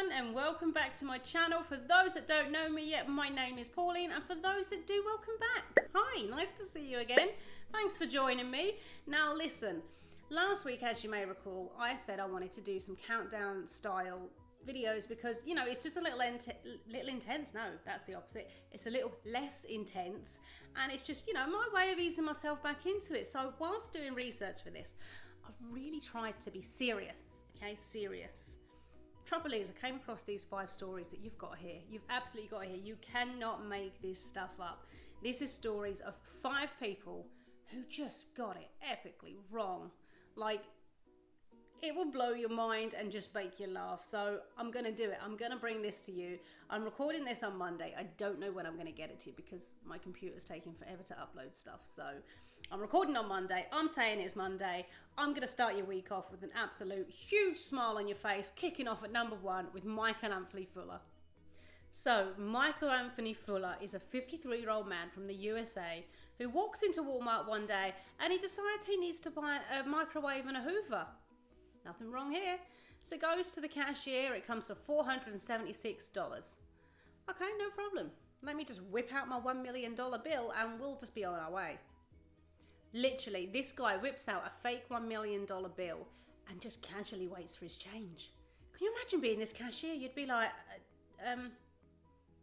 everyone, and welcome back to my channel. For those that don't know me yet, my name is Pauline, and for those that do, welcome back. Hi, nice to see you again. Thanks for joining me. Now listen, last week, as you may recall, I said I wanted to do some countdown style videos because, you know, it's just a little intense. No, that's the opposite. It's a little less intense, and it's just, you know, my way of easing myself back into it. So whilst doing research for this, I've really tried to be serious, okay, serious. Trouble is, I came across these 5 stories that you've got here. You've absolutely got here. You cannot make this stuff up. This is stories of 5 people who just got it epically wrong. Like, it will blow your mind and just make you laugh. So I'm going to do it. I'm going to bring this to you. I'm recording this on Monday. I don't know when I'm going to get it to you because my computer's taking forever to upload stuff. So I'm recording on Monday. I'm saying it's Monday. I'm going to start your week off with an absolute huge smile on your face, kicking off at number 1 with Michael Anthony Fuller. So Michael Anthony Fuller is a 53-year-old man from the USA who walks into Walmart one day and he decides he needs to buy a microwave and a Hoover. Nothing wrong here. So goes to the cashier. It comes to $476. Okay, no problem. Let me just whip out my $1 million bill and we'll just be on our way. Literally, this guy whips out a fake $1 million bill and just casually waits for his change. Can you imagine being this cashier? You'd be like,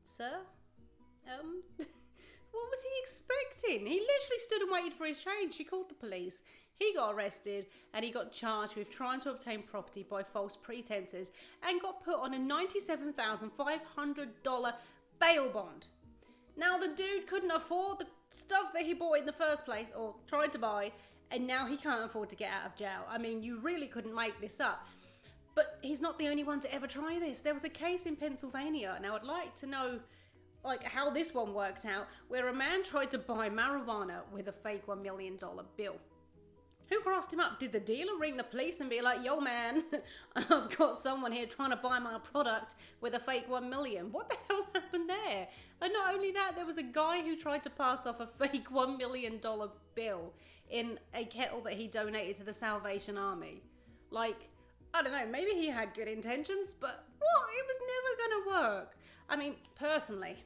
sir? What was he expecting? He literally stood and waited for his change. He called the police. He got arrested and he got charged with trying to obtain property by false pretenses and got put on a $97,500 bail bond. Now, the dude couldn't afford the stuff that he bought in the first place, or tried to buy, and now he can't afford to get out of jail. I mean, you really couldn't make this up. But he's not the only one to ever try this. There was a case in Pennsylvania. Now, I'd like to know how this one worked out, where a man tried to buy marijuana with a fake $1 million bill. Who crossed him up? Did the dealer ring the police and be like, yo man, I've got someone here trying to buy my product with a fake $1 million. What the hell happened there? And not only that, there was a guy who tried to pass off a fake $1 million bill in a kettle that he donated to the Salvation Army. Like, I don't know, maybe he had good intentions, but what? It was never gonna work. I mean, personally,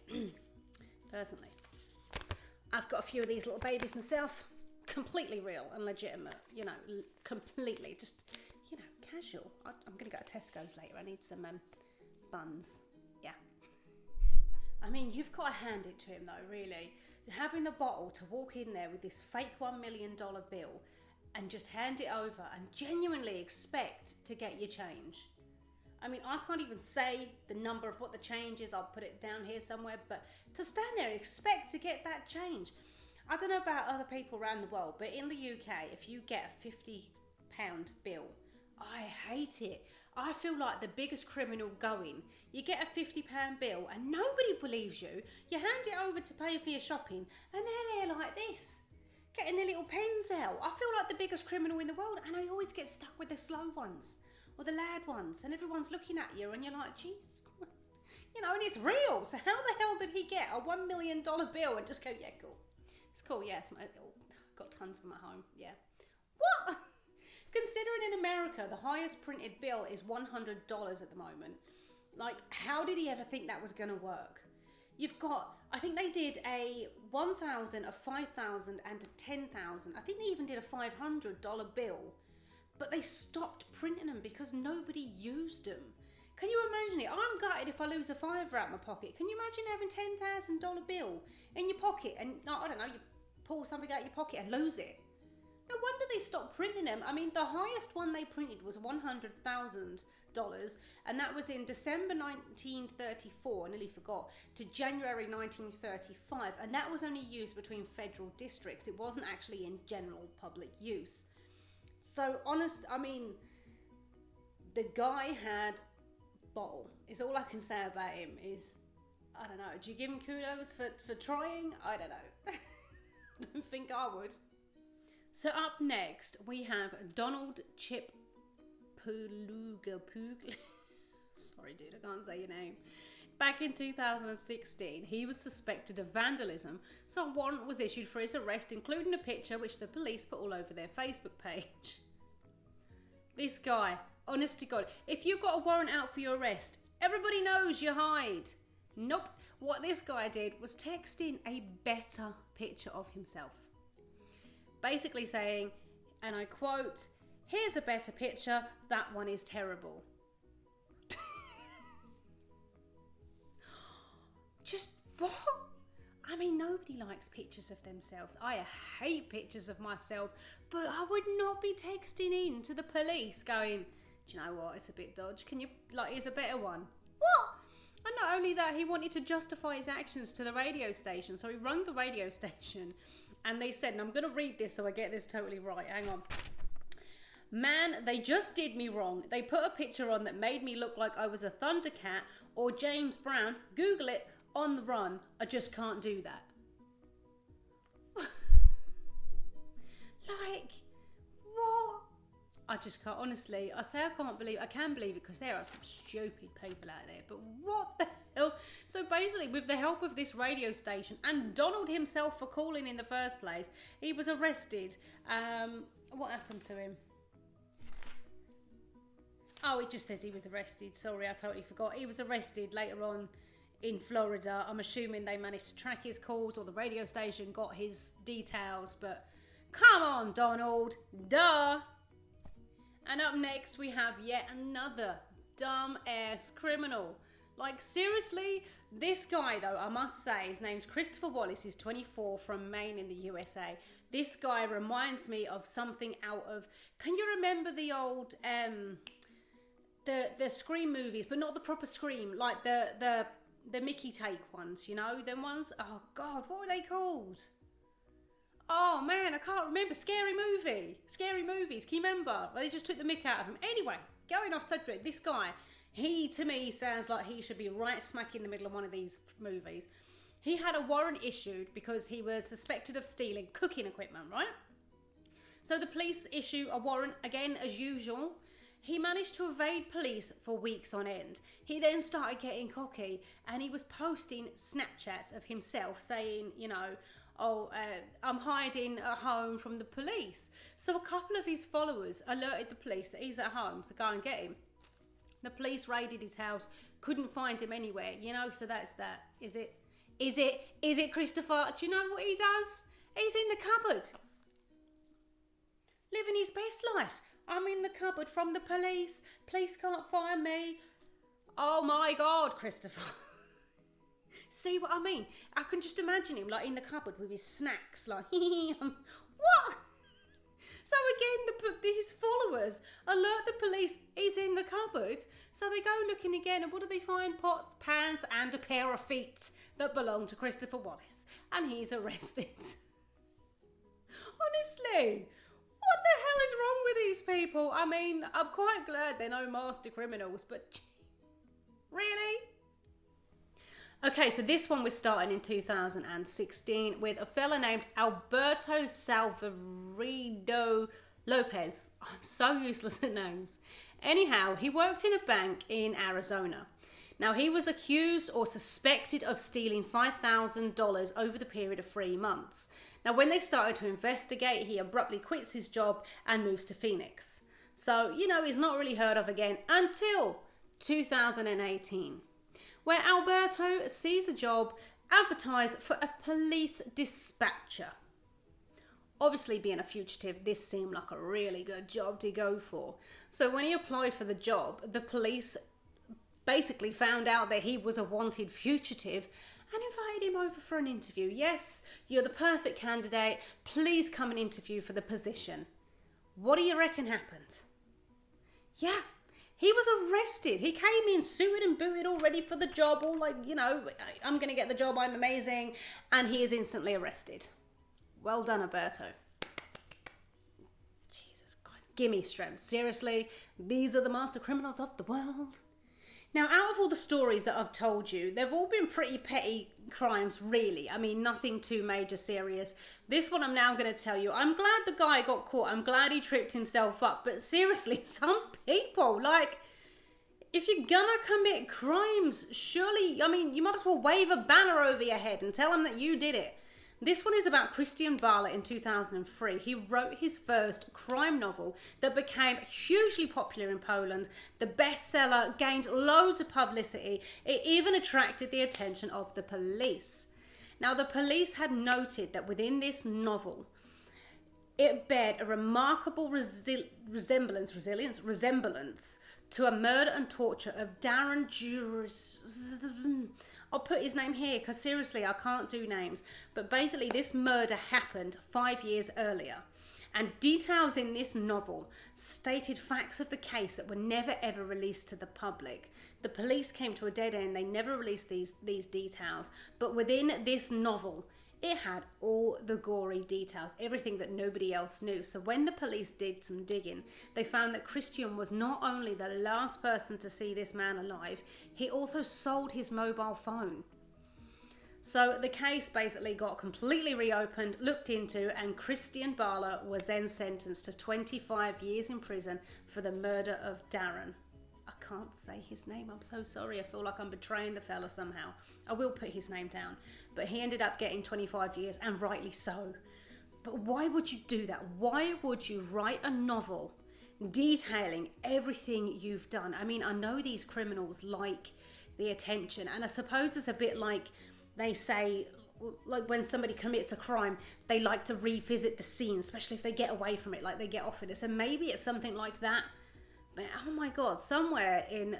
I've got a few of these little babies myself. Completely real and legitimate, you know, completely, just, you know, casual. I'm gonna go to Tesco's later. I need some buns. Yeah. I mean, you've got to hand it to him though, really. Having the bottle to walk in there with this fake $1 million bill and just hand it over and genuinely expect to get your change. I mean, I can't even say the number of what the change is. I'll put it down here somewhere, but to stand there and expect to get that change. I don't know about other people around the world, but in the UK, if you get a £50 bill, I hate it. I feel like the biggest criminal going. You get a £50 bill and nobody believes you. You hand it over to pay for your shopping and they're like this, getting their little pens out. I feel like the biggest criminal in the world, and I always get stuck with the slow ones or the loud ones, and everyone's looking at you and you're like, Jesus Christ. You know, and it's real. So how the hell did he get a $1 million bill and just go, yeah, cool. It's cool, yes. Got tons of them at home, yeah. What? Considering in America, the highest printed bill is $100 at the moment. Like, how did he ever think that was going to work? You've got, I think they did a 1,000, a 5,000 and a 10,000. I think they even did a $500 bill. But they stopped printing them because nobody used them. Can you imagine it? I'm gutted if I lose a $5 out of my pocket. Can you imagine having $10,000 bill in your pocket and, I don't know, you pull something out of your pocket and lose it? No wonder they stopped printing them. I mean, the highest one they printed was $100,000, and that was in December 1934, I nearly forgot, to January 1935, and that was only used between federal districts. It wasn't actually in general public use. So, I mean, the guy had bottle. It's all I can say about him is, I don't know, do you give him kudos for trying? I don't know. I don't think I would. So up next we have Donald Chipp. Sorry dude, I can't say your name. Back in 2016, he was suspected of vandalism, so a warrant was issued for his arrest, including a picture which the police put all over their Facebook page. This guy, honest to God, if you got a warrant out for your arrest, Everybody knows you hide. Nope. What this guy did was text in a better picture of himself. Basically saying, and I quote, "Here's a better picture. That one is terrible." Just what? I mean, nobody likes pictures of themselves. I hate pictures of myself, but I would not be texting in to the police going, "Do you know what? It's a bit dodgy. Can you, here's a better one." What? And not only that, he wanted to justify his actions to the radio station. So he rang the radio station and they said, and I'm going to read this so I get this totally right. Hang on. "Man, they just did me wrong. They put a picture on that made me look like I was a Thundercat or James Brown. Google it, on the run. I just can't do that." Like, what? I just can't, honestly. I can believe it because there are some stupid people out there, but what the hell? So basically, with the help of this radio station and Donald himself for calling in the first place, he was arrested. What happened to him? Oh, it just says he was arrested. Sorry, I totally forgot. He was arrested later on in Florida. I'm assuming they managed to track his calls, or the radio station got his details, but come on, Donald. Duh. And up next, we have yet another dumb-ass criminal. Like, seriously, this guy, though, I must say, his name's Christopher Wallis. He's 24, from Maine in the USA. This guy reminds me of something out of... Can you remember the old... the Scream movies, but not the proper Scream, like the Mickey take ones, you know? Them ones? Oh, God, what were they called? Oh man, I can't remember. Scary movies. Can you remember? Well, they just took the mick out of him. Anyway, going off subject, this guy, he to me sounds like he should be right smack in the middle of one of these movies. He had a warrant issued because he was suspected of stealing cooking equipment, right? So the police issue a warrant, again as usual. He managed to evade police for weeks on end. He then started getting cocky and he was posting Snapchats of himself saying, you know, I'm hiding at home from the police. So a couple of his followers alerted the police that he's at home, so go and get him. The police raided his house, couldn't find him anywhere, you know, so that's that. Is it Christopher? Do you know what he does? He's in the cupboard. Living his best life. I'm in the cupboard from the police. Police can't find me. Oh my God, Christopher. See what I mean? I can just imagine him like in the cupboard with his snacks, like, what? So again, his followers alert the police he's in the cupboard. So they go looking again, and what do they find? Pots, pans, and a pair of feet that belong to Christopher Wallis. And he's arrested. Honestly, what the hell is wrong with these people? I mean, I'm quite glad they're no master criminals, but really? Okay, so this one was starting in 2016 with a fella named Alberto Lopez. I'm so useless at names. Anyhow, he worked in a bank in Arizona. Now, he was accused or suspected of stealing $5,000 over the period of 3 months. Now, when they started to investigate, he abruptly quits his job and moves to Phoenix. So, you know, he's not really heard of again until 2018. Where Alberto sees a job advertised for a police dispatcher. Obviously, being a fugitive, this seemed like a really good job to go for. So when he applied for the job, the police basically found out that he was a wanted fugitive and invited him over for an interview. Yes, you're the perfect candidate. Please come and interview for the position. What do you reckon happened? Yeah. He was arrested. He came in suited and booted, all ready for the job, all like, you know, I'm going to get the job, I'm amazing. And he is instantly arrested. Well done, Alberto. Jesus Christ. Gimme strength. Seriously, these are the master criminals of the world. Now, out of all the stories that I've told you, they've all been pretty petty crimes, really. I mean, nothing too major serious. This one I'm now going to tell you. I'm glad the guy got caught. I'm glad he tripped himself up. But seriously, some people, like, if you're gonna commit crimes, surely, I mean, you might as well wave a banner over your head and tell them that you did it. This one is about Christian Barlow in 2003. He wrote his first crime novel that became hugely popular in Poland. The bestseller gained loads of publicity. It even attracted the attention of the police. Now, the police had noted that within this novel, it bared a remarkable resemblance to a murder and torture of Darren Juris. I'll put his name here because seriously, I can't do names. But basically, this murder happened 5 years earlier. And details in this novel stated facts of the case that were never ever released to the public. The police came to a dead end. They never released these details. But within this novel, it had all the gory details, everything that nobody else knew. So when the police did some digging, they found that Christian was not only the last person to see this man alive, he also sold his mobile phone. So the case basically got completely reopened, looked into, and Christian Barlow was then sentenced to 25 years in prison for the murder of Darren. I can't say his name. I'm so sorry. I feel like I'm betraying the fella somehow. I will put his name down. But he ended up getting 25 years, and rightly so. But why would you do that? Why would you write a novel detailing everything you've done? I mean, I know these criminals like the attention, and I suppose it's a bit like they say, like when somebody commits a crime, they like to revisit the scene, especially if they get away from it, like they get off with it. So maybe it's something like that. But oh my God, somewhere in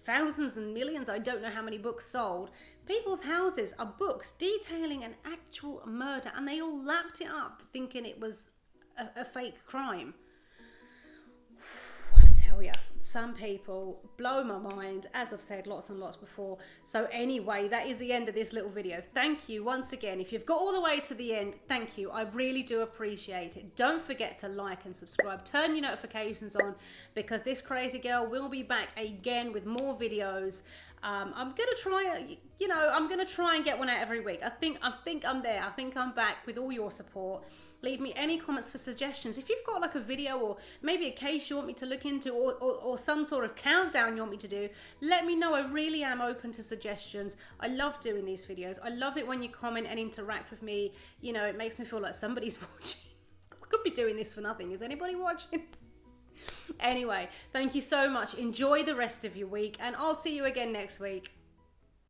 thousands and millions, I don't know how many books sold, people's houses are books detailing an actual murder, and they all lapped it up thinking it was a fake crime. I tell ya, some people blow my mind, as I've said lots and lots before. So anyway, that is the end of this little video. Thank you once again. If you've got all the way to the end, thank you. I really do appreciate it. Don't forget to like and subscribe. Turn your notifications on, because this crazy girl will be back again with more videos. I'm gonna try, I'm gonna try and get one out every week. I think I'm there. I think I'm back with all your support. Leave me any comments for suggestions. If you've got like a video or maybe a case you want me to look into, or some sort of countdown you want me to do, let me know. I really am open to suggestions. I love doing these videos. I love it when you comment and interact with me. It makes me feel like somebody's watching. I could be doing this for nothing. Is anybody watching? Anyway, thank you so much. Enjoy the rest of your week, and I'll see you again next week.